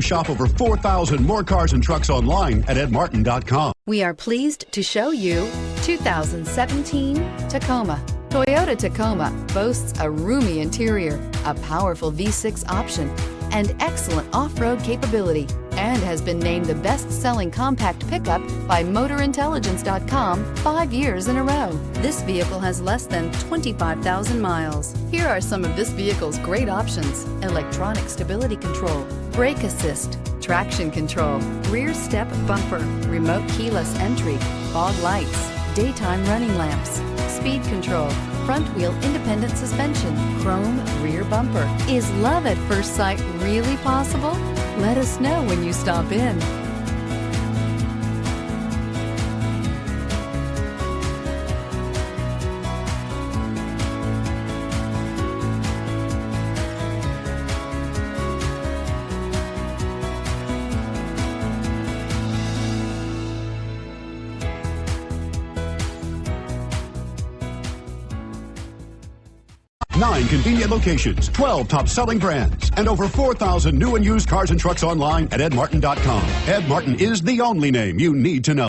Shop over 4,000 more cars and trucks online at edmartin.com. We are pleased to show you 2017 Tacoma. Toyota Tacoma boasts a roomy interior, a powerful V6 option, and excellent off-road capability, and has been named the best-selling compact pickup by MotorIntelligence.com 5 years in a row. This vehicle has less than 25,000 miles. Here are some of this vehicle's great options: electronic stability control, brake assist, traction control, rear step bumper, remote keyless entry, fog lights, daytime running lamps, speed control, front wheel independent suspension, chrome rear bumper. Is love at first sight really possible? Let us know when you stop in. Nine convenient locations, 12 top-selling brands, and over 4,000 new and used cars and trucks online at edmartin.com. Ed Martin is the only name you need to know.